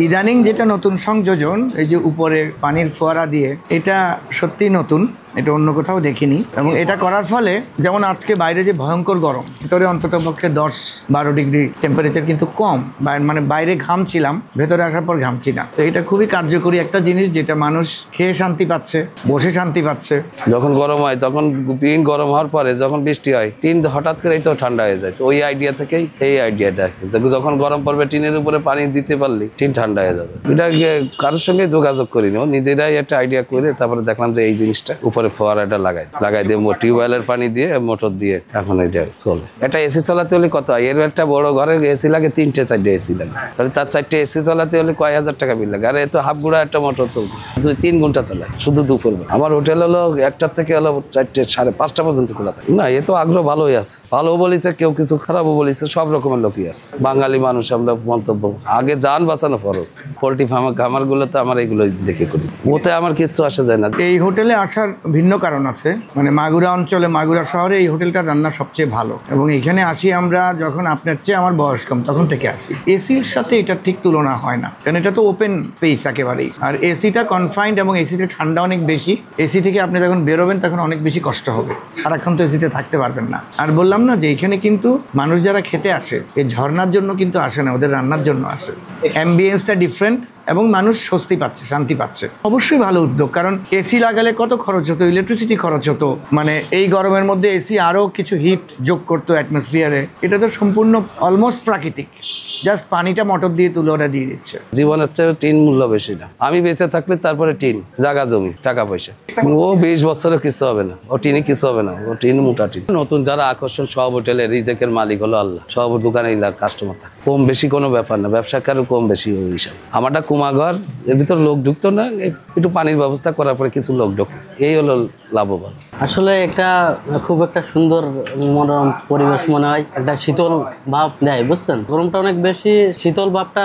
ইদানিং যেটা নতুন সংযোজন, এই যে উপরে পানির ফোয়ারা দিয়ে, এটা সত্যি নতুন, এটা অন্য কোথাও দেখিনি। এবং এটা করার ফলে যেমন আজকে বাইরে যে ভয়ঙ্কর গরম, ভিতরে অন্তত পক্ষে 10-12 ডিগ্রি টেম্পারেচার কিন্তু কম, মানে বাইরে ঘামছিলাম, ভেতরে আসার পর ঘামছি না। তো এটা খুবই কার্যকরী একটা জিনিস, যেটা মানুষ খেয়ে শান্তি পাচ্ছে, বসে শান্তি পাচ্ছে। যখন গরম হয় তখন টিন গরম হওয়ার পরে যখন বৃষ্টি হয় টিন হঠাৎ করেই তো ঠান্ডা হয়ে যায়। তো ওই আইডিয়া থেকেই এই আইডিয়াটা আসছে, যখন গরম পড়বে টিনের উপরে পানি দিতে পারলে টিন ঠান্ডা হয়ে যাবে। এটা কারোর সঙ্গে যোগাযোগ করিনি, নিজেরাই একটা আইডিয়া করে তারপরে দেখলাম যে এই জিনিসটা উপরে ফোয়ারাটা লাগাই দিয়ে টিউবওয়েলের পানি দিয়ে মোটর দিয়ে এখন এটা চলে। এটা এসি চালাতে হলে কত হয়? এর একটা বড় ঘরে এসি লাগে 3-4 এসি লাগে, তাহলে তার 4টে এসি চালাতে হলে কয় হাজার টাকা বিল লাগে। আর এ তো হাফ গুড়া একটা মোটর চলতেছে, 2-3 ঘন্টা চালায় শুধু দুপুরবেলা। আমার হোটেল হলো 1টার থেকে হলো 4টে 5:30 পর্যন্ত খোলা থাকে। না, এ তো আগ্রহ ভালোই আছে, ভালো বলিছে, কেউ কিছু খারাপও বলিছে, সব রকমের লোকই আছে। বাঙালি মানুষ আমরা মন্তব্য আগে যান বাঁচানো ফরজ। পোল্ট্রি খামার গুলোতে আমার এইগুলো দেখে করি, ওতে আমার কিছু আসা যায় না। এই হোটেলে আসার ভিন্ন কারণ আছে, মানে মাগুরা অঞ্চলে, মাগুরা শহরে এই হোটেলটার রান্না সবচেয়ে ভালো। এবং এখানে আসি আমরা যখন আপনার চেয়ে আমার বয়স কম, তখন থেকে আসি। এসির সাথে এটা ঠিক তুলনা হয় না, কারণ এটা তো ওপেন স্পেস একেবারেই। আর এসিটা কনফাইন্ড এবং এসিতে ঠান্ডা অনেক বেশি। এসি থেকে আপনি যখন বেরোবেন তখন অনেক বেশি কষ্ট হবে, সারাক্ষণ তো এসিতে থাকতে পারবেন না। আর বললাম না যে এখানে কিন্তু মানুষ যারা খেতে আসে, এই ঝর্ণার জন্য কিন্তু আসে না, ওদের রান্নার জন্য আসে। অ্যাম্বিয়েন্সটা ডিফারেন্ট এবং মানুষ স্বস্তি পাচ্ছে, শান্তি পাচ্ছে। অবশ্যই ভালো উদ্যোগ, কারণ এসি লাগালে কত খরচ হতো, ইলেকট্রিসিটি খরচ হতো, মানে এই গরমের মধ্যে এসি আরও কিছু হিট যোগ করতো অ্যাটমসফিয়ারে। এটা তো সম্পূর্ণ অলমোস্ট প্রাকৃতিক, জাস্ট পানিটা মোটর দিয়ে তুলে ওরা দিয়ে দিচ্ছে। জীবনের চেয়ে টিন মূল্য বেশি না। আমি বেঁচে থাকলে তারপরে টিন, জায়গা জমি, টাকা পয়সা, ও 20 বছরে কিছু হবে না, ও টিনে কিছু হবে না, ও টিন মোটা টিন। নতুন যারা আকর্ষণ, সব হোটেলে রিজেকের মালিক হলো আল্লাহ, সব দোকানে কাস্টমার থাকে, কম বেশি কোনো ব্যাপার না, ব্যবসাকারও কম বেশি ওই হিসাব। আমারটা কুমাঘর, এর ভিতর লোক ঢুকতো না, একটু পানির ব্যবস্থা করার পরে কিছু লোক ঢুকতো, এই হলো লাভবান। আসলে এটা খুব একটা সুন্দর মনোরম পরিবেশ মনে হয়, একটা শীতল ভাব দেয়, বুঝছেন। গরমটা অনেক বেশি, শীতল ভাবটা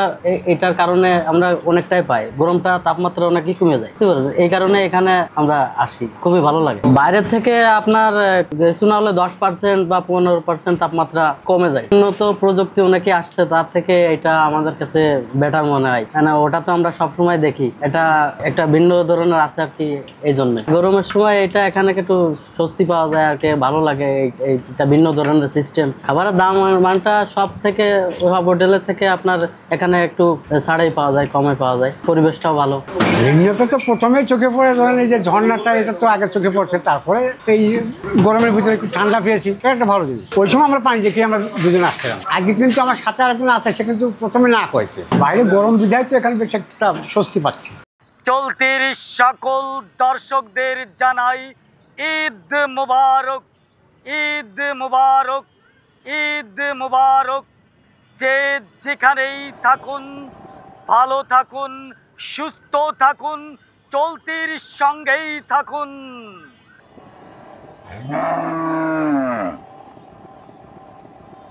এটার কারণে আমরা অনেকটাই পাই। গরমটা তাপমাত্রা অনেকই কমে যায়, বুঝতে পারছেন। এই কারণে এখানে আমরা আসি, খুবই ভালো লাগে। বাইরের থেকে আপনার কিছু না হলে 10% বা 15% তাপমাত্রা কমে যায়। উন্নত প্রযুক্তি অনেকে আসছে, তার থেকে এটা আমাদের কাছে বেটার মনে হয়, কেন ওটা তো আমরা সবসময় দেখি, এটা একটা ভিন্ন ধরনের আছে আর কি। এই জন্য গরমের সময় এটা এখানে একটু স্বস্তি পাওয়া যায় আর কি, ভালো লাগে। এটা ভিন্ন ধরনের সিস্টেম। খাবারের দাম মানটা সব থেকে সব হোটেলের থেকে আপনার এখানে একটু ছাড়াই পাওয়া যায়, কমে পাওয়া যায়, পরিবেশটাও ভালো। ভিন্নতা তো প্রথমেই চোখে পড়ে, ধরেন এই যে ঝর্ণাটা, এটা তো আগে চোখে পড়ছে, তারপরে এই গরমের ভিতরে একটু ঠান্ডা পেয়েছি, এটা একটা ভালো জিনিস। ওই সময় আমরা পানি দেখে আমরা দুজনে আসছিলাম। আগে কিন্তু আমার সাথে আরেকজন আছে, সে কিন্তু প্রথমে না করেছে, বাইরে গরম বিধায় তো এখানে বেশ একটা স্বস্তি পাচ্ছি। চলতির সকল দর্শকদের জানাই ঈদ মুবারক, ঈদ মুবারক, ঈদ মুবারক। যে যেখানেই থাকুন, ভালো থাকুন, সুস্থ থাকুন, চলতির সঙ্গেই থাকুন।